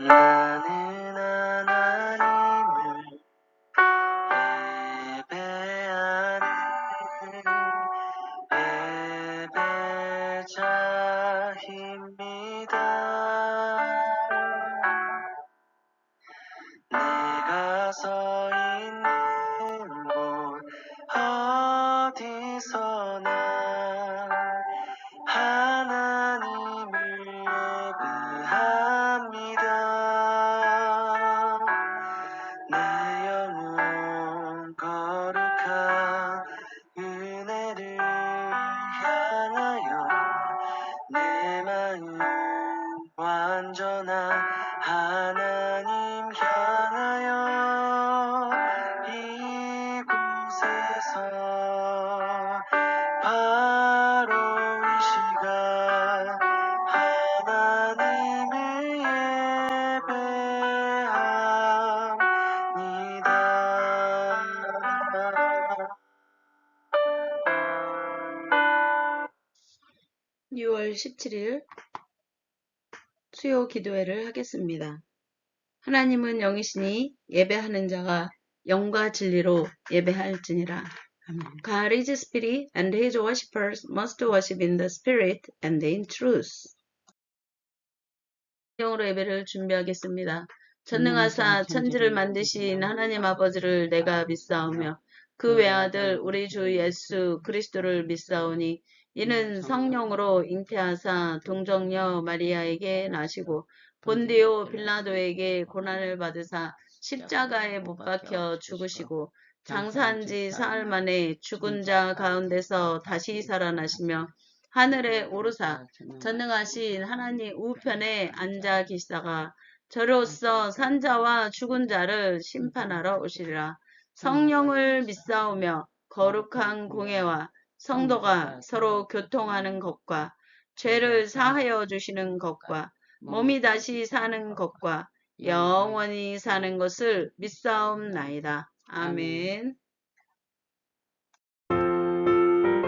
나는 하나님을 예배하는 예배자입니다. 내가 서 있는 곳 어디서나 하나님을 예배합니다. 내 영혼 거룩한 은혜를 향하여 내 마음 완전한 하나님 향하여 이곳에서 바로 이 시간 하나님을 예배합니다. 6월 17일 수요 기도회를 하겠습니다. 하나님은 영이시니 예배하는 자가 영과 진리로 예배할지니라. 아멘. God is spirit, and his worshippers must worship in the spirit and in truth. 영으로 예배를 준비하겠습니다. 전능하사 천지를 만드신 하나님 아버지를 내가 믿사오며 그 외아들 우리 주 예수 그리스도를 믿사오니 이는 성령으로 잉태하사 동정녀 마리아에게 나시고 본디오 빌라도에게 고난을 받으사 십자가에 못 박혀 죽으시고 장사한 지 사흘 만에 죽은 자 가운데서 다시 살아나시며 하늘에 오르사 전능하신 하나님 우편에 앉아 계시다가 저로서 산자와 죽은 자를 심판하러 오시리라. 성령을 믿사오며 거룩한 공회와 성도가 서로 교통하는 것과 죄를 사하여 주시는 것과 몸이 다시 사는 것과 영원히 사는 것을 믿사옵나이다. 아멘.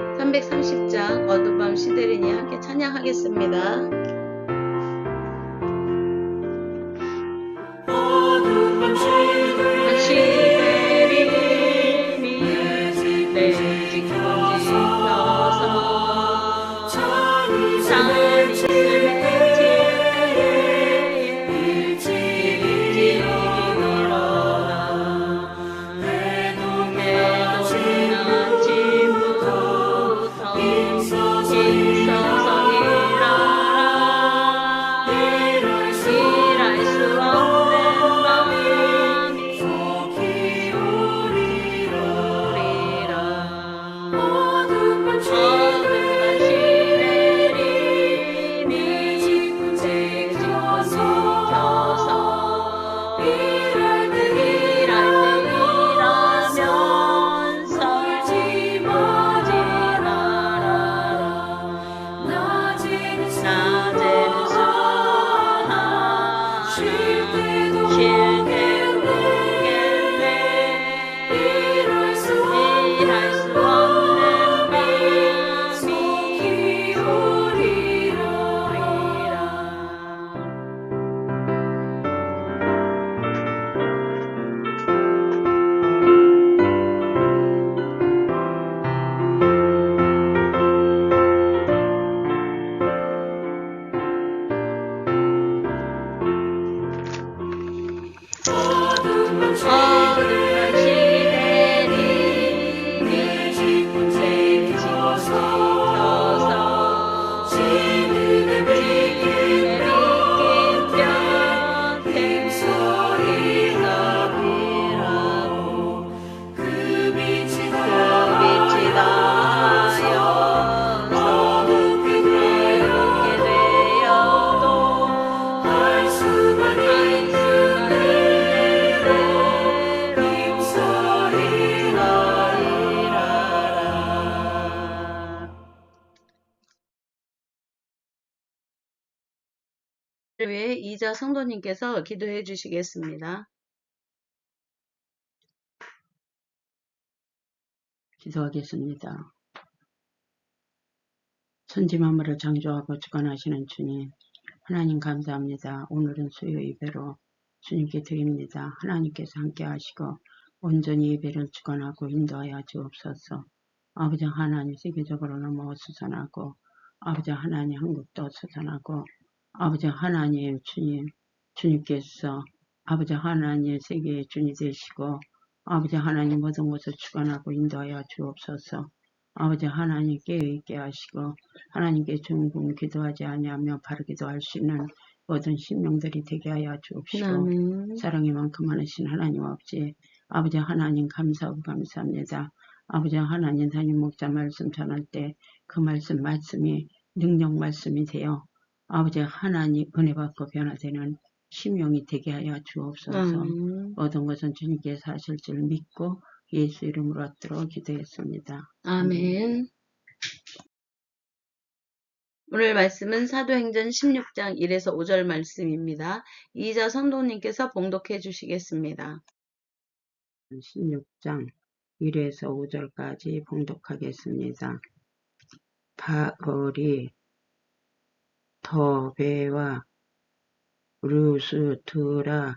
330장 어둠밤 시데리니 함께 찬양하겠습니다. 어둠밤 시데리니 내 집 지켜서 찬이 맺힐 때에 일찍 일어나 내 동네 아침부터 힘써서 일하라. 일할 수 없는 마음이 속히 오리라. 어둠밤 시데리니 내 집 지켜서 일할 때 일하면서 울지 말아라. 낮에는 수고하나 쉴 때도 모르겠네. 일할 수 없는 마음이 속히 오리라. 어둠밤 시데리니 내 집 지켜서 지는 비긴 곁에 소리가 비라고 그 빛이 닿아요 어둡게 되어도 할 수만 있는 위해 이자 성도님께서 기도해 주시겠습니다. 기도하겠습니다. 천지만물을 창조하고 주관하시는 주님, 하나님 감사합니다. 오늘은 수요 예배로 주님께 드립니다. 하나님께서 함께 하시고 온전히 예배를 주관하고 인도하여 주옵소서. 아버지 하나님 세계적으로 넘어 수선하고 아버지 하나님 한국도 수선하고 아버지 하나님 주님께서 아버지 하나님 세계의 주님 되시고 아버지 하나님 모든 것을 주관하고 인도하여 주옵소서. 아버지 하나님 깨어있게 하시고 하나님께 중궁 기도하지 아니하며 바로 기도할 수 있는 모든 신명들이 되게 하여 주옵시고 아멘. 사랑이 만큼 많으신 하나님 아버지 아버지 하나님 감사하고 감사합니다. 아버지 하나님 담임 목자 말씀 전할 때 그 말씀이 능력 말씀이 되어 아버지 하나님 은혜 받고 변화되는 심령이 되게 하여 주옵소서. 아멘. 모든 것은 주님께서 하실 줄 믿고 예수 이름으로 얻도록 기도했습니다. 아멘. 오늘 말씀은 사도행전 16장 1에서 5절 말씀입니다. 이자 성도님께서 봉독해 주시겠습니다. 16장 1에서 5절까지 봉독하겠습니다. 바울이 더베와 루스드라에도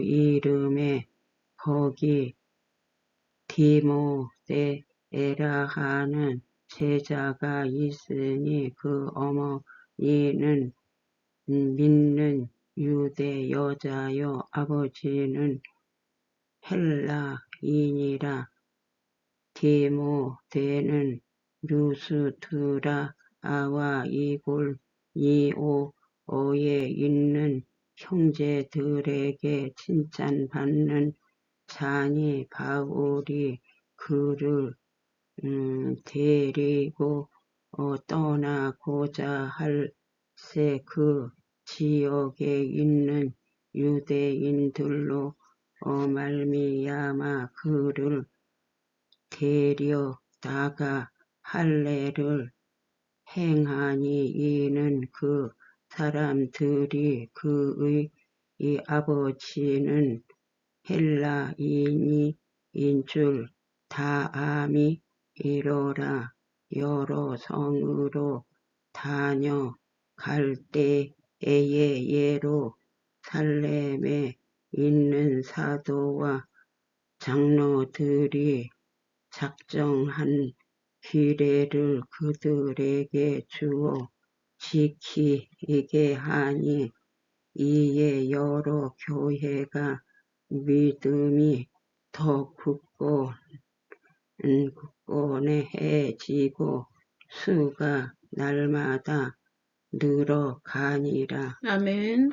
이름에 거기 디모데라 하는 제자가 있으니 그 어머니는 믿는 유대 여자요 아버지는 헬라인이라. 디모데는 루스드라와 이고니오에 있는 형제들에게 칭찬받는 자니 바울이 그를 데리고 떠나고자 할새 그 지역에 있는 유대인들로 말미암아 그를 데려다가 할례를 행하니 이는 그 사람들이 그의 이 아버지는 헬라인인 줄 다 암이 이러라. 여러 성으로 다녀갈 때에 예루살렘에 있는 사도와 장로들이 작정한 규례를 그들에게 주어 지키게 하니 이에 여러 교회가 믿음이 더 굳건해지고 수가 날마다 늘어가니라. 아멘.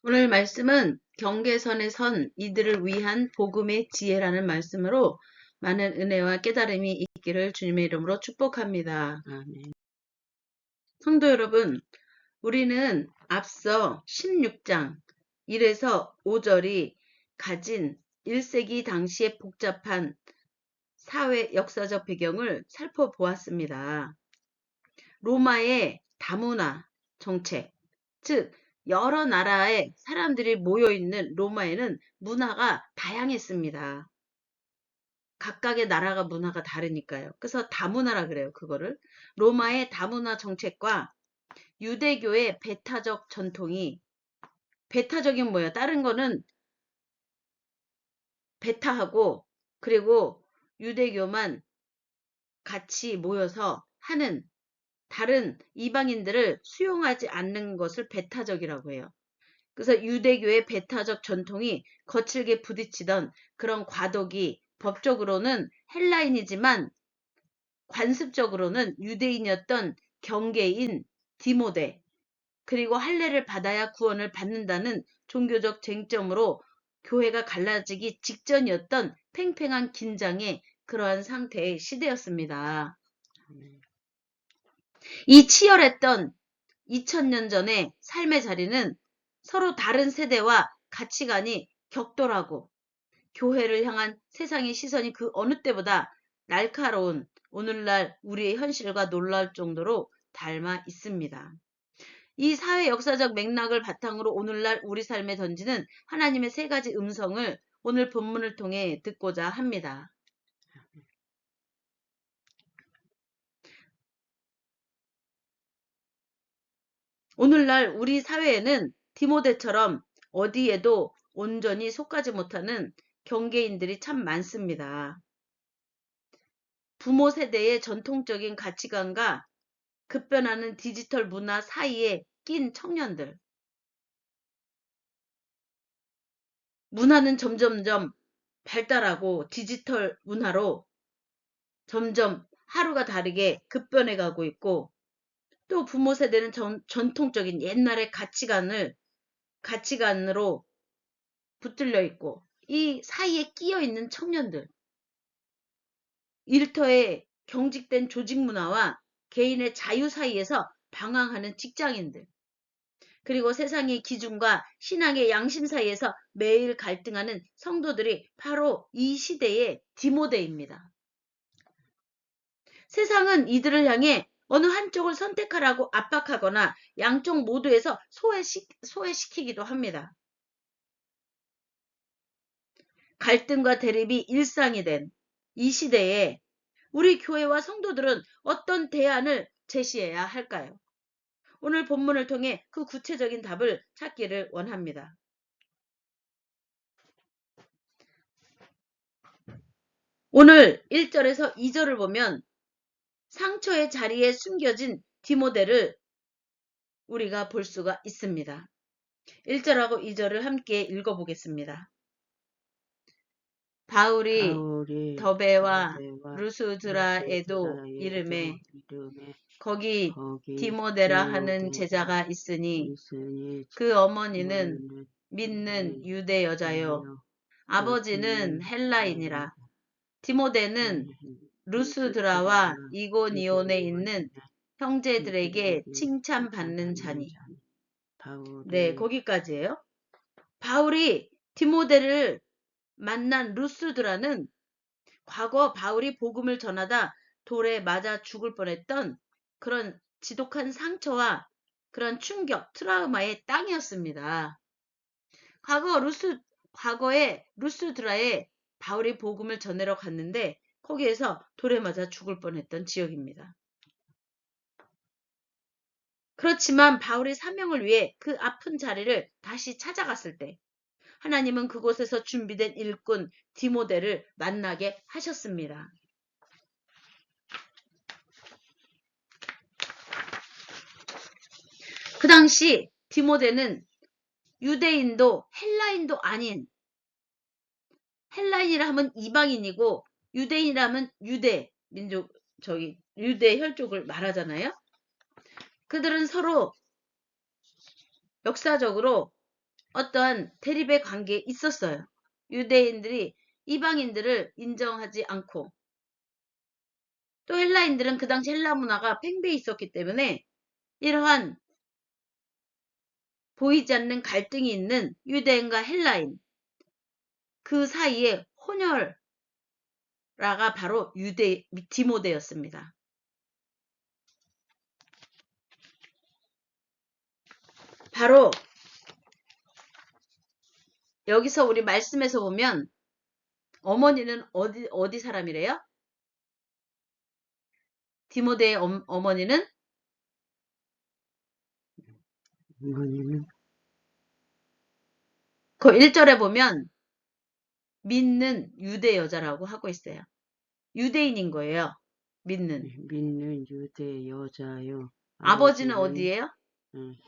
오늘 말씀은 경계선에 선 이들을 위한 복음의 지혜라는 말씀으로 많은 은혜와 깨달음이 있기를 주님의 이름으로 축복합니다. 아멘. 성도 여러분, 우리는 앞서 16장 1에서 5절이 가진 1세기 당시의 복잡한 사회 역사적 배경을 살펴보았습니다. 로마의 다문화 정책, 즉 여러 나라의 사람들이 모여있는 로마에는 문화가 다양했습니다. 각각의 나라가 문화가 다르니까요. 그래서 다문화라 그래요. 그거를. 로마의 다문화 정책과 유대교의 배타적 전통이, 배타적인 뭐예요? 다른 거는 배타하고 그리고 유대교만 같이 모여서 하는 다른 이방인들을 수용하지 않는 것을 배타적이라고 해요. 그래서 유대교의 배타적 전통이 거칠게 부딪히던 그런 과덕이 법적으로는 헬라인이지만 관습적으로는 유대인이었던 경계인 디모데, 그리고 할례를 받아야 구원을 받는다는 종교적 쟁점으로 교회가 갈라지기 직전이었던 팽팽한 긴장의 그러한 상태의 시대였습니다. 이 치열했던 2000년 전의 삶의 자리는 서로 다른 세대와 가치관이 격돌하고 교회를 향한 세상의 시선이 그 어느 때보다 날카로운 오늘날 우리의 현실과 놀라울 정도로 닮아 있습니다. 이 사회 역사적 맥락을 바탕으로 오늘날 우리 삶에 던지는 하나님의 세 가지 음성을 오늘 본문을 통해 듣고자 합니다. 오늘날 우리 사회에는 디모데처럼 어디에도 온전히 속하지 못하는 경계인들이 참 많습니다. 부모 세대의 전통적인 가치관과 급변하는 디지털 문화 사이에 낀 청년들. 문화는 점점점 발달하고 디지털 문화로 점점 하루가 다르게 급변해 가고 있고, 또 부모 세대는 전통적인 옛날의 가치관으로 붙들려 있고, 이 사이에 끼어 있는 청년들, 일터의 경직된 조직 문화와 개인의 자유 사이에서 방황하는 직장인들, 그리고 세상의 기준과 신앙의 양심 사이에서 매일 갈등하는 성도들이 바로 이 시대의 디모데입니다. 세상은 이들을 향해 어느 한쪽을 선택하라고 압박하거나 양쪽 모두에서 소외시키기도 합니다. 갈등과 대립이 일상이 된 이 시대에 우리 교회와 성도들은 어떤 대안을 제시해야 할까요? 오늘 본문을 통해 그 구체적인 답을 찾기를 원합니다. 오늘 1절에서 2절을 보면 상처의 자리에 숨겨진 디모데를 우리가 볼 수가 있습니다. 1절하고 2절을 함께 읽어보겠습니다. 바울이 더베와 루스드라에도 이름에 거기 디모데라 하는 제자가 있으니 그 어머니는 믿는 유대 여자요 아버지는 헬라인이라. 디모데는 루스드라와 이고니온에 있는 형제들에게 칭찬받는 자니. 네, 거기까지예요. 바울이 디모데를 만난 루스드라는 과거 바울이 복음을 전하다 돌에 맞아 죽을 뻔했던 그런 지독한 상처와 그런 충격, 트라우마의 땅이었습니다. 과거에 루스드라에 바울이 복음을 전하러 갔는데 거기에서 돌에 맞아 죽을 뻔했던 지역입니다. 그렇지만 바울이 사명을 위해 그 아픈 자리를 다시 찾아갔을 때 하나님은 그곳에서 준비된 일꾼 디모데를 만나게 하셨습니다. 그 당시 디모데는 유대인도 헬라인도 아닌, 헬라인이라 하면 이방인이고 유대인이라 하면 유대 혈족을 말하잖아요. 그들은 서로 역사적으로 어떠한 대립의 관계에 있었어요. 유대인들이 이방인들을 인정하지 않고, 또 헬라인들은 그 당시 헬라 문화가 팽배해 있었기 때문에 이러한 보이지 않는 갈등이 있는 유대인과 헬라인, 그 사이에 혼혈라가 바로 디모데였습니다. 바로 여기서 우리 말씀에서 보면 어머니는 어디 사람이래요? 디모데의 어머니는 그 1절에 보면 믿는 유대 여자라고 하고 있어요. 유대인인 거예요. 믿는 유대 여자요. 아버지는 어디예요?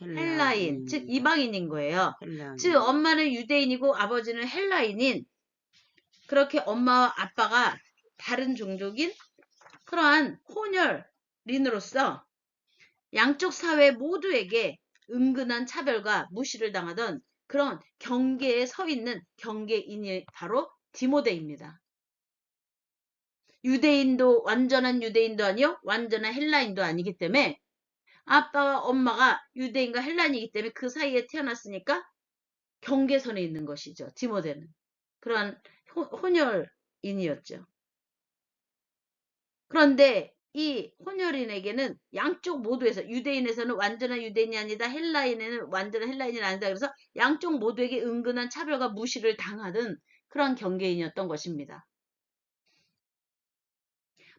헬라인, 즉 이방인인 거예요. 헬라인. 즉 엄마는 유대인이고 아버지는 헬라인인, 그렇게 엄마와 아빠가 다른 종족인 그러한 혼혈인으로서 양쪽 사회 모두에게 은근한 차별과 무시를 당하던 그런 경계에 서 있는 경계인이 바로 디모데입니다. 유대인도 완전한 유대인도 아니요, 완전한 헬라인도 아니기 때문에 아빠와 엄마가 유대인과 헬라인이기 때문에 그 사이에 태어났으니까 경계선에 있는 것이죠. 디모데는 그러한 혼혈인이었죠. 그런데 이 혼혈인에게는 양쪽 모두에서, 유대인에서는 완전한 유대인이 아니다, 헬라인에는 완전한 헬라인이 아니다, 그래서 양쪽 모두에게 은근한 차별과 무시를 당하는 그런 경계인이었던 것입니다.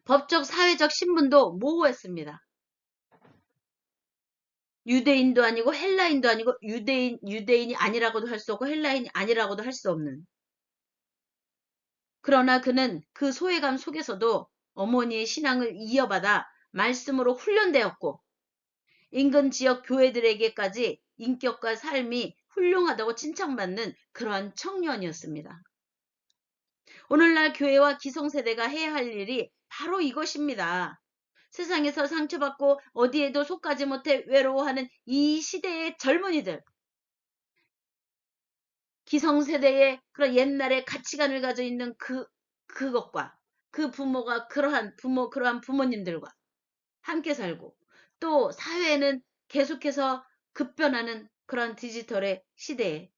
법적 사회적 신분도 모호했습니다. 유대인도 아니고 헬라인도 아니고 유대인이 아니라고도 할 수 없고 헬라인이 아니라고도 할 수 없는. 그러나 그는 그 소외감 속에서도 어머니의 신앙을 이어받아 말씀으로 훈련되었고 인근 지역 교회들에게까지 인격과 삶이 훌륭하다고 칭찬받는 그러한 청년이었습니다. 오늘날 교회와 기성세대가 해야 할 일이 바로 이것입니다. 세상에서 상처받고 어디에도 속하지 못해 외로워하는 이 시대의 젊은이들, 기성세대의 그런 옛날의 가치관을 가지고 있는 그것과 그 부모가 그러한 부모님들과 함께 살고 또 사회에는 계속해서 급변하는 그런 디지털의 시대에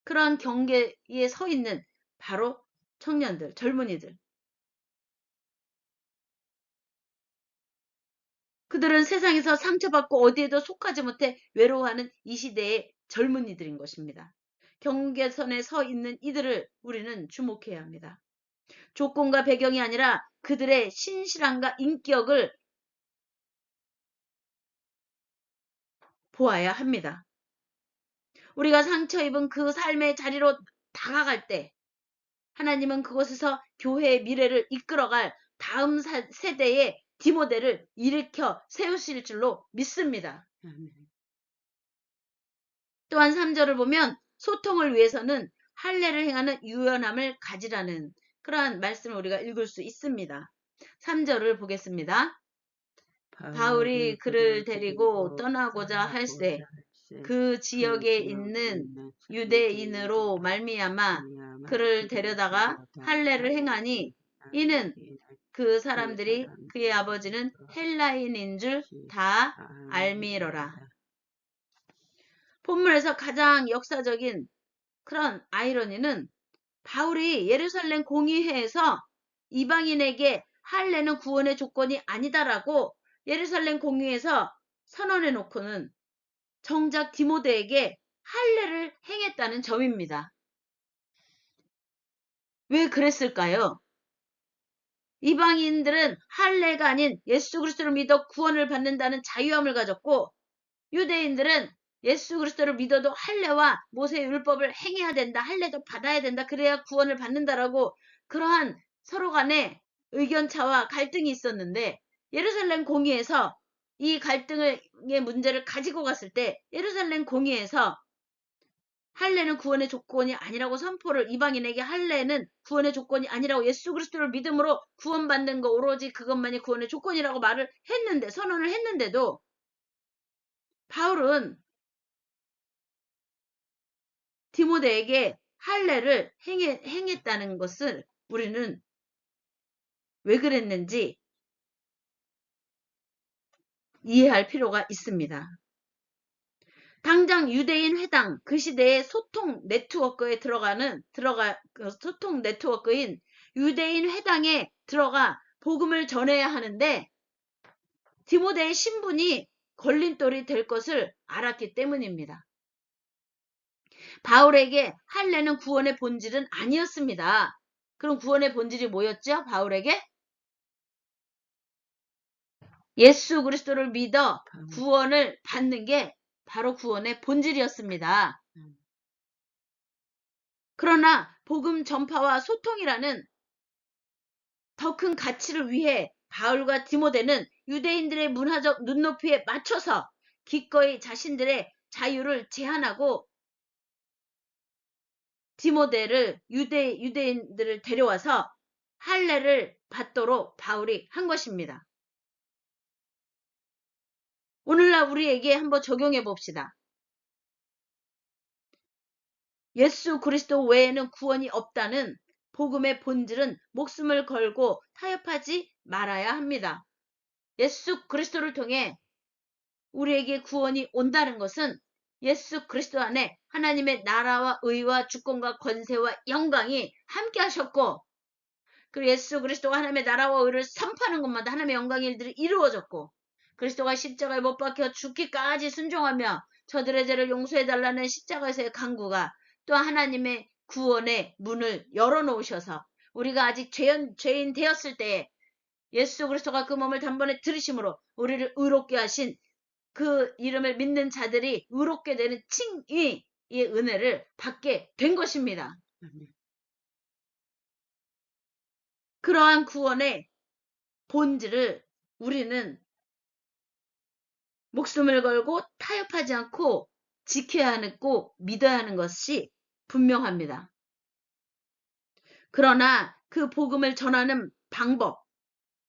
그러한 경계에 서 있는 바로 청년들, 젊은이들. 그들은 세상에서 상처받고 어디에도 속하지 못해 외로워하는 이 시대의 젊은이들인 것입니다. 경계선에 서 있는 이들을 우리는 주목해야 합니다. 조건과 배경이 아니라 그들의 신실함과 인격을 보아야 합니다. 우리가 상처 입은 그 삶의 자리로 다가갈 때 하나님은 그곳에서 교회의 미래를 이끌어갈 다음 세대의 디모데를 일으켜 세우실 줄로 믿습니다. 또한 3절을 보면 소통을 위해서는 할례를 행하는 유연함을 가지라는 그러한 말씀을 우리가 읽을 수 있습니다. 3절을 보겠습니다. 바울이 그를 데리고 떠나고자 할세 그 지역에 있는 유대인으로 말미암아 그를 데려다가 할례를 행하니 이는 그 사람들이 그의 아버지는 헬라인인 줄 다 알미러라. 본문에서 가장 역사적인 그런 아이러니는 바울이 예루살렘 공의회에서 이방인에게 할례는 구원의 조건이 아니다라고 예루살렘 공의회에서 선언해 놓고는 정작 디모데에게 할례를 행했다는 점입니다. 왜 그랬을까요? 이방인들은 할례가 아닌 예수 그리스도를 믿어 구원을 받는다는 자유함을 가졌고 유대인들은 예수 그리스도를 믿어도 할례와 모세의 율법을 행해야 된다. 할례도 받아야 된다. 그래야 구원을 받는다라고 그러한 서로 간의 의견차와 갈등이 있었는데 예루살렘 공의에서 이 갈등의 문제를 가지고 갔을 때 예루살렘 공의에서 할례는 구원의 조건이 아니라고 선포를 이방인에게 할례는 구원의 조건이 아니라고 예수 그리스도를 믿음으로 구원받는 거 오로지 그것만이 구원의 조건이라고 말을 했는데 선언을 했는데도 바울은 디모데에게 할례를 행했다는 것을 우리는 왜 그랬는지 이해할 필요가 있습니다. 당장 유대인 회당 그 시대의 소통 네트워크에 소통 네트워크인 유대인 회당에 들어가 복음을 전해야 하는데 디모데의 신분이 걸림돌이 될 것을 알았기 때문입니다. 바울에게 할례는 구원의 본질은 아니었습니다. 그럼 구원의 본질이 뭐였죠? 바울에게? 예수 그리스도를 믿어 구원을 받는 게 바로 구원의 본질이었습니다. 그러나 복음 전파와 소통이라는 더 큰 가치를 위해 바울과 디모데는 유대인들의 문화적 눈높이에 맞춰서 기꺼이 자신들의 자유를 제한하고 디모데를 유대인들을 데려와서 할례를 받도록 바울이 한 것입니다. 오늘날 우리에게 한번 적용해 봅시다. 예수 그리스도 외에는 구원이 없다는 복음의 본질은 목숨을 걸고 타협하지 말아야 합니다. 예수 그리스도를 통해 우리에게 구원이 온다는 것은 예수 그리스도 안에 하나님의 나라와 의와 주권과 권세와 영광이 함께 하셨고 그리고 예수 그리스도가 하나님의 나라와 의를 선포하는 것마다 하나님의 영광의 일들이 이루어졌고 그리스도가 십자가에 못 박혀 죽기까지 순종하며 저들의 죄를 용서해달라는 십자가에서의 간구가 또 하나님의 구원의 문을 열어놓으셔서 우리가 아직 죄인 되었을 때에 예수 그리스도가 그 몸을 단번에 들으심으로 우리를 의롭게 하신 그 이름을 믿는 자들이 의롭게 되는 칭의의 은혜를 받게 된 것입니다. 아멘. 그러한 구원의 본질을 우리는 목숨을 걸고 타협하지 않고 지켜야 하고 믿어야 하는 것이 분명합니다. 그러나 그 복음을 전하는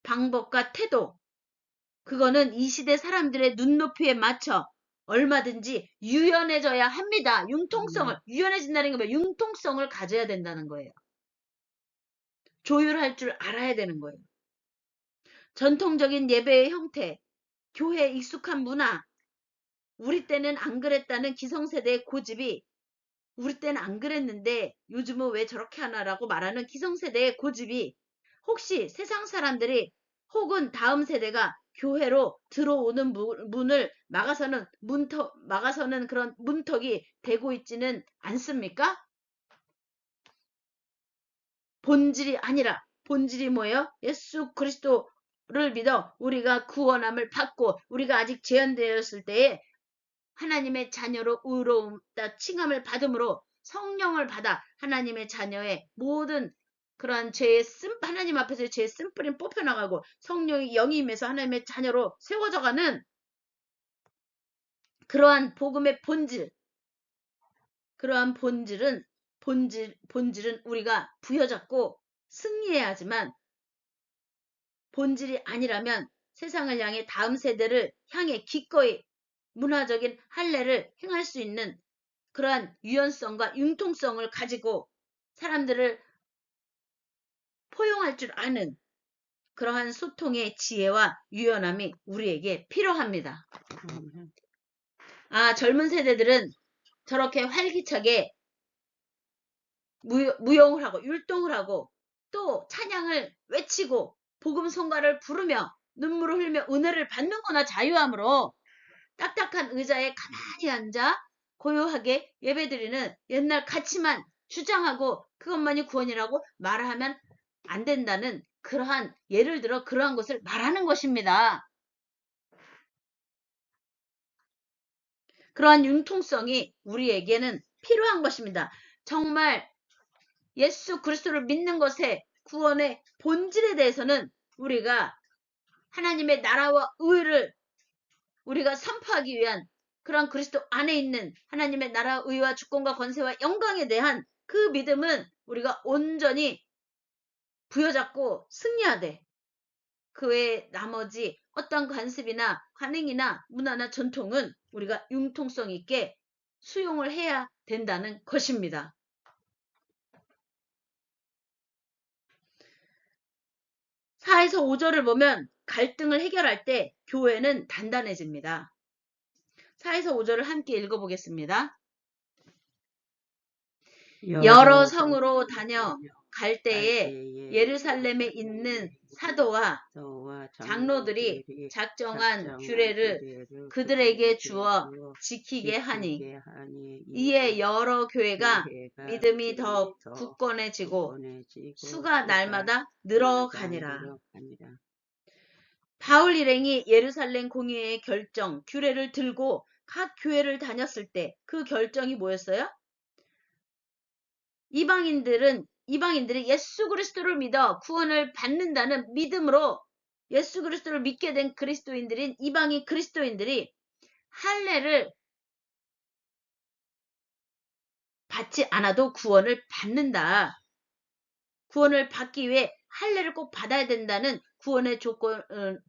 방법과 태도, 그거는 이 시대 사람들의 눈높이에 맞춰 얼마든지 유연해져야 합니다. 유연해진다는 게 뭐예요? 융통성을 가져야 된다는 거예요. 조율할 줄 알아야 되는 거예요. 전통적인 예배의 형태, 교회에 익숙한 문화, 우리 때는 안 그랬다는 기성세대의 고집이 우리 때는 안 그랬는데 요즘은 왜 저렇게 하나라고 말하는 기성세대의 고집이 혹시 세상 사람들이 혹은 다음 세대가 교회로 들어오는 문을 막아서는 그런 문턱이 되고 있지는 않습니까? 본질이 아니라 본질이 뭐예요? 예수 그리스도를 믿어 우리가 구원함을 받고 우리가 아직 제한되었을 때에 하나님의 자녀로 의로움다 칭함을 받음으로 성령을 받아 하나님의 자녀의 모든 그러한 하나님 앞에서 죄의 쓴뿌림 뽑혀나가고 성령이 영임해서 하나님의 자녀로 세워져가는 그러한 복음의 그러한 본질은 우리가 부여잡고 승리해야 하지만 본질이 아니라면 세상을 향해 다음 세대를 향해 기꺼이 문화적인 할례를 행할 수 있는 그러한 유연성과 융통성을 가지고 사람들을 포용할 줄 아는 그러한 소통의 지혜와 유연함이 우리에게 필요합니다. 젊은 세대들은 저렇게 활기차게 무용을 하고 율동을 하고 또 찬양을 외치고 복음 성가를 부르며 눈물을 흘리며 은혜를 받는거나 자유함으로 딱딱한 의자에 가만히 앉아 고요하게 예배드리는 옛날 가치만 주장하고 그것만이 구원이라고 말하면 안 된다는 그러한 예를 들어 그러한 것을 말하는 것입니다. 그러한 융통성이 우리에게는 필요한 것입니다. 정말 예수 그리스도를 믿는 것의 구원의 본질에 대해서는 우리가 하나님의 나라와 의를 우리가 선포하기 위한 그런 그리스도 안에 있는 하나님의 나라 의와 주권과 권세와 영광에 대한 그 믿음은 우리가 온전히 부여잡고 승리하되 그 외에 나머지 어떤 관습이나 관행이나 문화나 전통은 우리가 융통성 있게 수용을 해야 된다는 것입니다. 4에서 5절을 보면 갈등을 해결할 때 교회는 단단해집니다. 4에서 5절을 함께 읽어보겠습니다. 여러 성으로 다녀 갈 때에 예루살렘에 있는 사도와 장로들이 작정한 규례를 그들에게 주어 지키게 하니 이에 여러 교회가 믿음이 더 굳건해지고 수가 날마다 늘어가니라. 바울 일행이 예루살렘 공의회의 결정, 규례를 들고 각 교회를 다녔을 때 그 결정이 뭐였어요? 이방인들이 예수 그리스도를 믿어 구원을 받는다는 믿음으로 예수 그리스도를 믿게 된 그리스도인들인 이방인 그리스도인들이 할례를 받지 않아도 구원을 받는다. 구원을 받기 위해 할례를 꼭 받아야 된다는 구원의 조건으로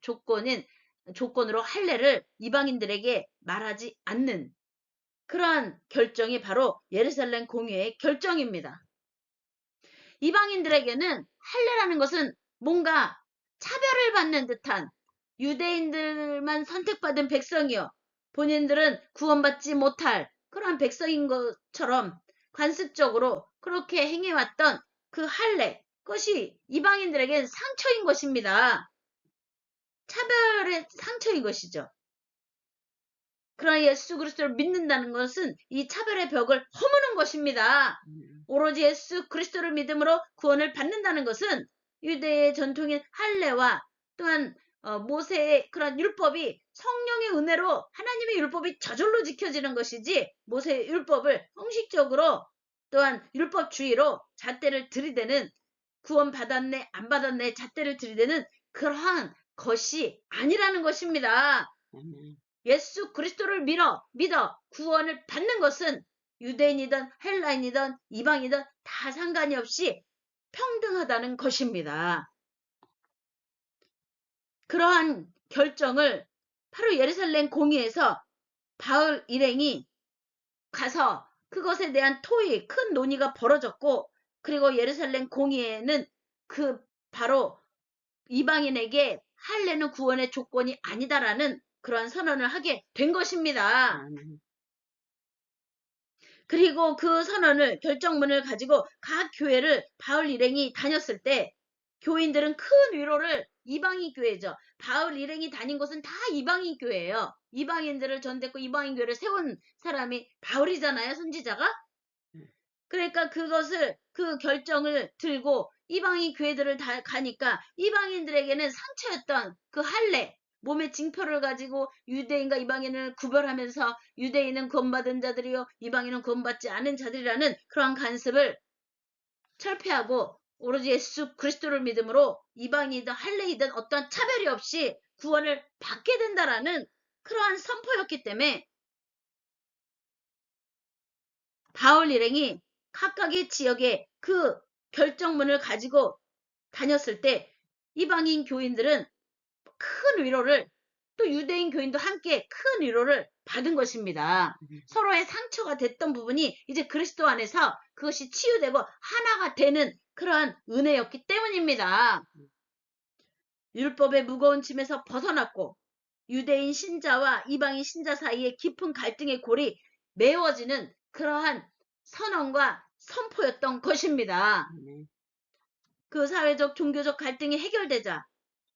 할례를 이방인들에게 말하지 않는 그러한 결정이 바로 예루살렘 공의회의 결정입니다. 이방인들에게는 할례라는 것은 뭔가 차별을 받는 듯한 유대인들만 선택받은 백성이요. 본인들은 구원받지 못할 그러한 백성인 것처럼 관습적으로 그렇게 행해왔던 그 할례, 그것이 이방인들에겐 상처인 것입니다. 차별의 상처인 것이죠. 그러나 예수 그리스도를 믿는다는 것은 이 차별의 벽을 허무는 것입니다. 오로지 예수 그리스도를 믿음으로 구원을 받는다는 것은 유대의 전통인 할례와 또한 모세의 그런 율법이 성령의 은혜로 하나님의 율법이 저절로 지켜지는 것이지 모세의 율법을 형식적으로 또한 율법주의로 잣대를 들이대는 구원 받았네 안 받았네 잣대를 들이대는 그러한 것이 아니라는 것입니다. 아멘. 예수 그리스도를 믿어 구원을 받는 것은 유대인이든 헬라인이든 이방이든 다 상관이 없이 평등하다는 것입니다. 그러한 결정을 바로 예루살렘 공의에서 바울 일행이 가서 그것에 대한 토의 큰 논의가 벌어졌고 그리고 예루살렘 공의회는 그 바로 이방인에게 할례는 구원의 조건이 아니다라는 그런 선언을 하게 된 것입니다. 아멘. 그리고 그 선언을 결정문을 가지고 각 교회를 바울 일행이 다녔을 때 교인들은 큰 위로를 이방인 교회죠. 바울 일행이 다닌 곳은 다 이방인 교회예요. 이방인들을 전대고 이방인 교회를 세운 사람이 바울이잖아요. 선지자가. 그러니까 그것을 그 결정을 들고 이방인 교회들을 다 가니까 이방인들에게는 상처였던 그 할례 몸에 징표를 가지고 유대인과 이방인을 구별하면서 유대인은 구원받은 자들이요 이방인은 구원받지 않은 자들이라는 그러한 간섭을 철폐하고 오로지 예수 그리스도를 믿음으로 이방인이든 할례이든 어떤 차별이 없이 구원을 받게 된다라는 그러한 선포였기 때문에 바울 일행이 각각의 지역에 그 결정문을 가지고 다녔을 때 이방인 교인들은 큰 위로를 또 유대인 교인도 함께 큰 위로를 받은 것입니다. 서로의 상처가 됐던 부분이 이제 그리스도 안에서 그것이 치유되고 하나가 되는 그러한 은혜였기 때문입니다. 율법의 무거운 짐에서 벗어났고 유대인 신자와 이방인 신자 사이의 깊은 갈등의 골이 메워지는 그러한 선언과 선포였던 것입니다. 아멘. 그 사회적 종교적 갈등이 해결되자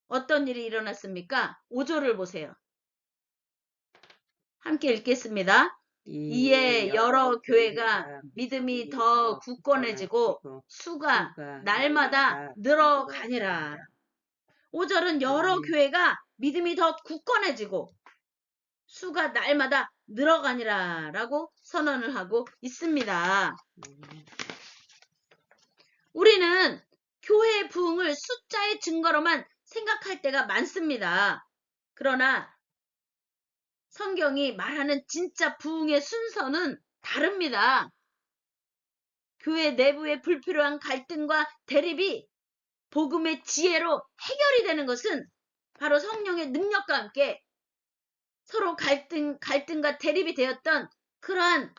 어떤 일이 일어났습니까? 5절을 보세요. 함께 읽겠습니다. 이에 여러 교회가 믿음이 더 굳건해지고 수가 날마다 늘어가니라. 5절은 여러 교회가 믿음이 더 굳건해지고 수가 날마다 늘어가니라 라고 선언을 하고 있습니다. 우리는 교회의 부흥을 숫자의 증거로만 생각할 때가 많습니다. 그러나 성경이 말하는 진짜 부흥의 순서는 다릅니다. 교회 내부의 불필요한 갈등과 대립이 복음의 지혜로 해결이 되는 것은 바로 성령의 능력과 함께 서로 갈등과 대립이 되었던 그러한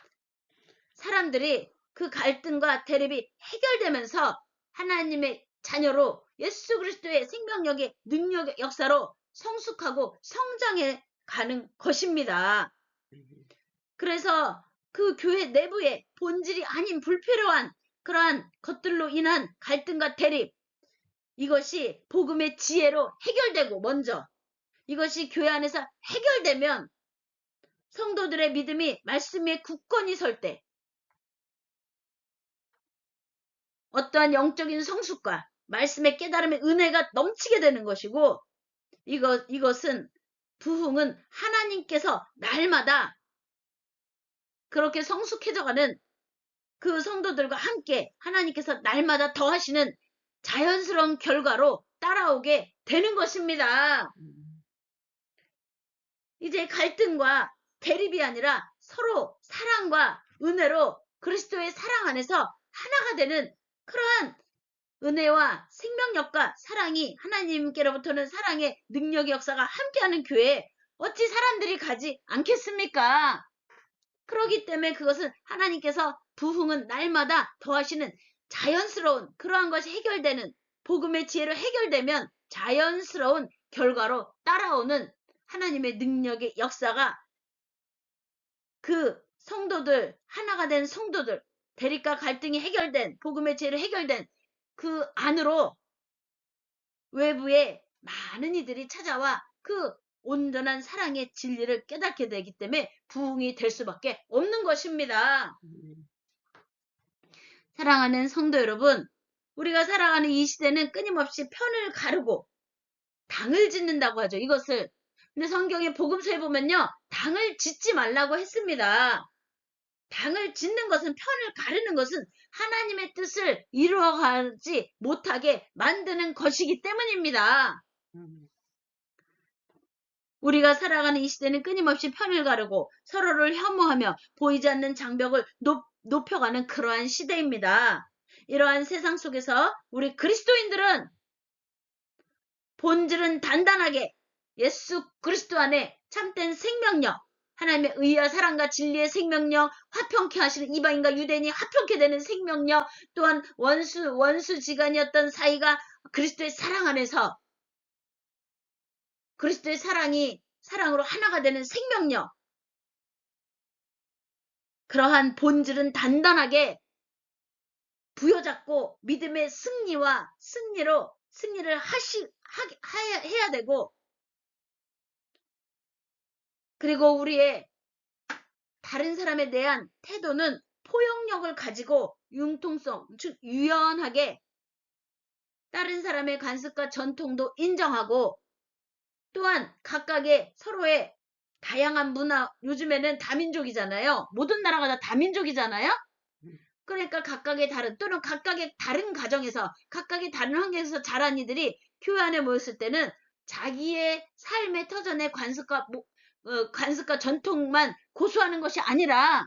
사람들이 그 갈등과 대립이 해결되면서 하나님의 자녀로 예수 그리스도의 생명력의 능력의 역사로 성숙하고 성장해 가는 것입니다. 그래서 그 교회 내부의 본질이 아닌 불필요한 그러한 것들로 인한 갈등과 대립 이것이 복음의 지혜로 해결되고 먼저 이것이 교회 안에서 해결되면 성도들의 믿음이 말씀에 굳건히 설 때 어떠한 영적인 성숙과 말씀의 깨달음의 은혜가 넘치게 되는 것이고 이것은 부흥은 하나님께서 날마다 그렇게 성숙해져가는 그 성도들과 함께 하나님께서 날마다 더하시는 자연스러운 결과로 따라오게 되는 것입니다. 이제 갈등과 대립이 아니라 서로 사랑과 은혜로 그리스도의 사랑 안에서 하나가 되는 그러한 은혜와 생명력과 사랑이 하나님께로부터는 사랑의 능력의 역사가 함께하는 교회에 어찌 사람들이 가지 않겠습니까? 그렇기 때문에 그것은 하나님께서 부흥은 날마다 더하시는 자연스러운 그러한 것이 해결되는 복음의 지혜로 해결되면 자연스러운 결과로 따라오는 하나님의 능력의 역사가 그 성도들 하나가 된 성도들 대립과 갈등이 해결된 복음의 지혜로 해결된 그 안으로 외부에 많은 이들이 찾아와 그 온전한 사랑의 진리를 깨닫게 되기 때문에 부흥이 될 수밖에 없는 것입니다. 사랑하는 성도 여러분, 우리가 살아가는 이 시대는 끊임없이 편을 가르고 당을 짓는다고 하죠. 이것을. 근데 성경의 복음서에 보면요. 당을 짓지 말라고 했습니다. 당을 짓는 것은, 편을 가르는 것은 하나님의 뜻을 이루어가지 못하게 만드는 것이기 때문입니다. 우리가 살아가는 이 시대는 끊임없이 편을 가르고 서로를 혐오하며 보이지 않는 장벽을 높여가는 그러한 시대입니다. 이러한 세상 속에서 우리 그리스도인들은 본질은 단단하게 예수 그리스도 안에 참된 생명력, 하나님의 의와 사랑과 진리의 생명력, 화평케 하시는 이방인과 유대인이 화평케 되는 생명력, 또한 원수지간이었던 사이가 그리스도의 사랑 안에서 그리스도의 사랑으로 하나가 되는 생명력, 그러한 본질은 단단하게 부여잡고 믿음의 승리로 승리를 해야 되고, 그리고 우리의 다른 사람에 대한 태도는 포용력을 가지고 융통성, 즉 유연하게 다른 사람의 관습과 전통도 인정하고, 또한 각각의 서로의 다양한 문화, 요즘에는 다민족이잖아요. 모든 나라가 다 다민족이잖아요. 그러니까 각각의 또는 각각의 다른 가정에서, 각각의 다른 환경에서 자란 이들이 교회 안에 모였을 때는 자기의 삶의 터전의 관습과 전통만 고수하는 것이 아니라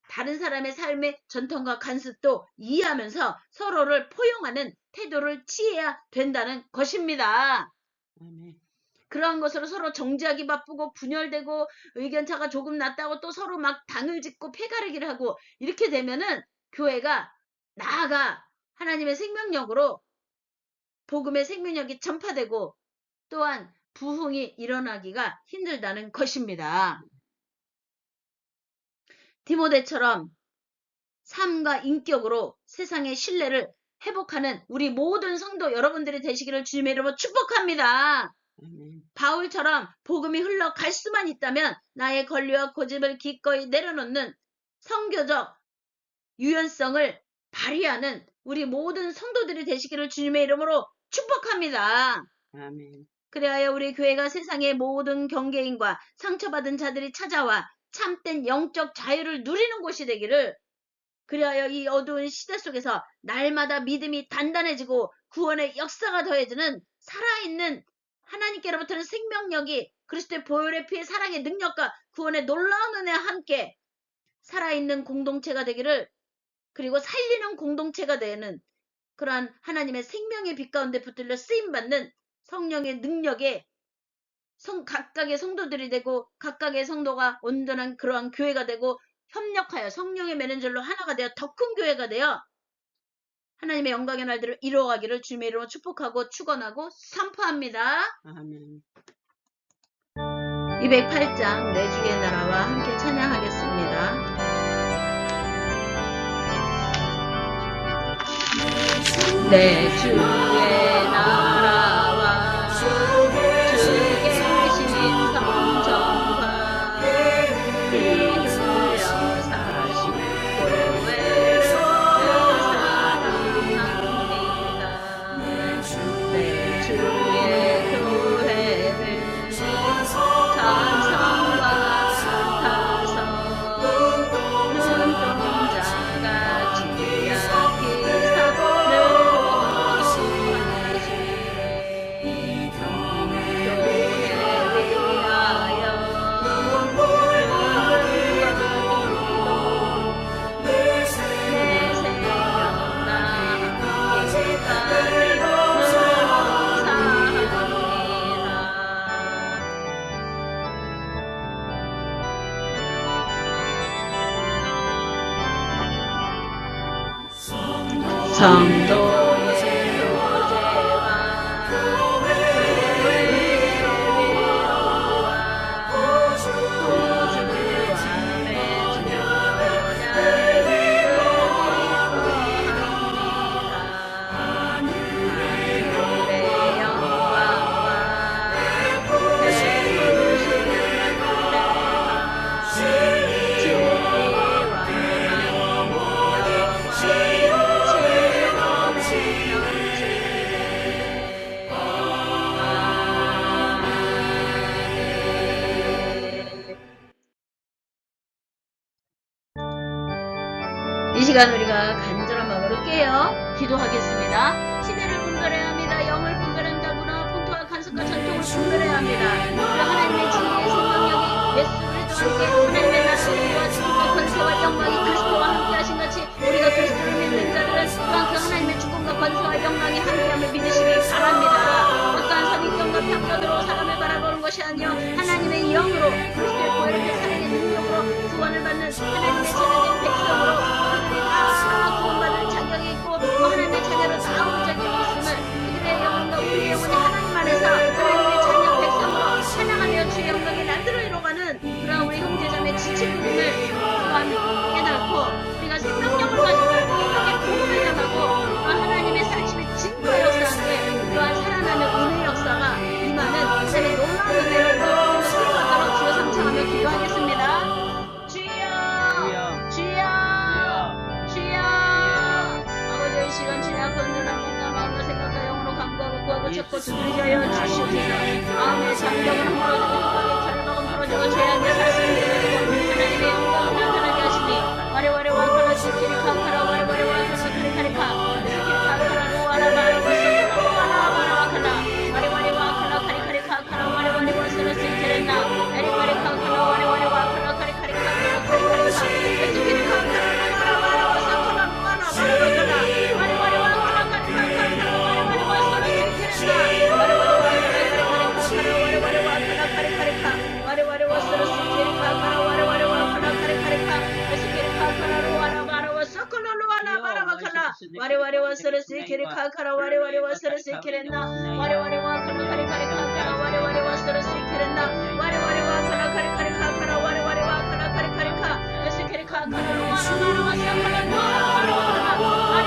다른 사람의 삶의 전통과 관습도 이해하면서 서로를 포용하는 태도를 취해야 된다는 것입니다. 그러한 것으로 서로 정죄하기 바쁘고 분열되고 의견차가 조금 났다고 또 서로 막 당을 짓고 패가르기를 하고, 이렇게 되면은 교회가 나아가 하나님의 생명력으로 복음의 생명력이 전파되고 또한 부흥이 일어나기가 힘들다는 것입니다. 디모데처럼 삶과 인격으로 세상의 신뢰를 회복하는 우리 모든 성도 여러분들이 되시기를 주님의 이름으로 축복합니다. 바울처럼 복음이 흘러갈 수만 있다면 나의 권리와 고집을 기꺼이 내려놓는 성교적 유연성을 발휘하는 우리 모든 성도들이 되시기를 주님의 이름으로 축복합니다. 아멘. 그래야 우리 교회가 세상의 모든 경계인과 상처받은 자들이 찾아와 참된 영적 자유를 누리는 곳이 되기를, 그리하여 이 어두운 시대 속에서 날마다 믿음이 단단해지고 구원의 역사가 더해지는 살아있는 하나님께로부터는 생명력이 그리스도의 보혈의 피의 사랑의 능력과 구원의 놀라운 은혜와 함께 살아있는 공동체가 되기를, 그리고 살리는 공동체가 되는 그러한 하나님의 생명의 빛 가운데 붙들려 쓰임받는 성령의 능력에 각각의 성도들이 되고 각각의 성도가 온전한 그러한 교회가 되고 협력하여 성령의 매는줄로 하나가 되어 더 큰 교회가 되어 하나님의 영광의 날들을 이루어가기를 주님의 이름으로 축복하고 축원하고 선포합니다. 아멘. 208장 내 주의 나라와 함께 찬양하겠습니다. 내 주의 나라와 주의 계신 성전과 피 흘려 사신 교회를 사랑합니다. 내 주의 교회를 찬성과 같아서 눈동자같이 약히 성도의 교제와 교회의 위로와 구주와 맺으려냐를 기뻐합니다. 하늘의 영광과 배부르신 은혜와 지혜와 시간 우리가 간절한 마음으로 깨어 기도하겠습니다. 시대를 분별해야 합니다. 영을 분별하는 자구나. 본토와 간섭과 전통을 분별해야 합니다. 우리 하나님의 진리의 생명력이 예수 그리스도와 함께 하나님의 나라와 주권과 권세와 영광이 그리스도와 함께 하신 같이 우리가 그리스도를 믿는 자들은 또한 그 하나님의 주권과 권세와 영광이 함께함을 믿으시기 바랍니다. 어떠한 선입견과 편견으로 사람을 바라보는 것이 아니요 하나님의 영으로 그리스도의 보혈의 살아있는 능력으로 구원을 받는 하나님의 제자된 백성으로 그들이 다 구원받을 자격이 있고 또 하나님의 자녀로 나올 자격이 있음을 그들의 영혼과 우리의 영혼이 하나님 안에서 하나님의 자녀 백성으로 찬양하며 주의 영광의 날들을 이뤄가는 그러한 우리 형제자매 지체됨을 또한 깨닫고 우리가 생명력을 가지고 생명의 복음을 전하고 또한 하나님의 살아계심의 증거 역사에 또한 살아나는 은혜 역사가 임하는 하나님의 놀라운 은혜로 우리 수용하도록 주여 삼창하며 기도하겠습니다. 주여 주여 주여 아버지의 시간 지나 건전한 몸과 마음과 생각과 영으로 간구하고 구하고 찾고 두드리게 하여 주시옵소서. 마음의 잠정은 풀어주고 생각의 결박은 풀어주고 죄악의 사슬을 내려주고 하나님의 영광을 나타나게 하시니 와레와레 와카라 스키리 카카라 와레와레 와카라 스키리 카리카 스키리 카카라 루아라바라 와사카라 루아라바라 와카라 와레와레 와카라 카리카리 카카라 와레와레 와사라 스키레나 에리와레 카카라 와레와레 와카라 카리카리 카카라 카리카리카 스키리 카카라 루아라바라 와사카라 루아라바라 와카라 와레와레 와카라 카리카리 카카라 와레와레 와사라 스키레나 와레와레 와카라 카리카리카 와레와레 와사라 스키리 카카라 와레와레 와카라 카리카리카 스키리 카카라 루아라바라 와사카라 루아라바라 와카라 와레와레 와사라 스키리 카카라 와레와레 와사라 스키레나 와레와레 와카라 카리카리 카카라 와레와레 와사라 스키레나 와레와레 와카라 카리카리 카카라 와레와레 와카라 카리카리카 스키리 카카라 루아라바라 와사카라 루아라바라 와카라 와레와카라 카리카리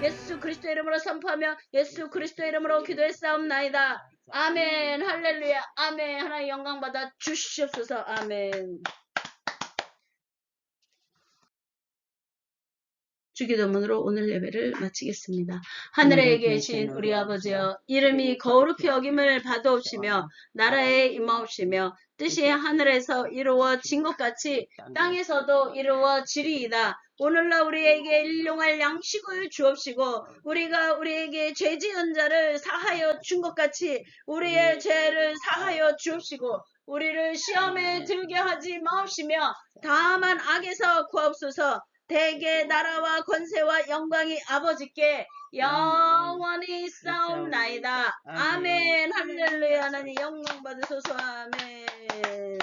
예수 그리스도의 이름으로 선포하며 예수 그리스도의 이름으로 기도했사옵나이다. 아멘. 할렐루야. 아멘. 하나님 영광 받아 주시옵소서. 아멘. 주기도문으로 오늘 예배를 마치겠습니다. 하늘에 계신 우리 아버지여, 이름이 거룩히 여김을 받아옵시며 나라에 임하옵시며 뜻이 하늘에서 이루어진 것 같이 땅에서도 이루어지리이다. 오늘날 우리에게 일용할 양식을 주옵시고 우리가 우리에게 죄 지은 자를 사하여 준 것 같이 우리의 죄를 사하여 주옵시고 우리를 시험에 들게 하지 마옵시며 다만 악에서 구하옵소서. 대개 나라와 권세와 영광이 아버지께 영원히 있사옵나이다. 아멘. 할렐루야. 하나님 영광 받으소서. 아멘.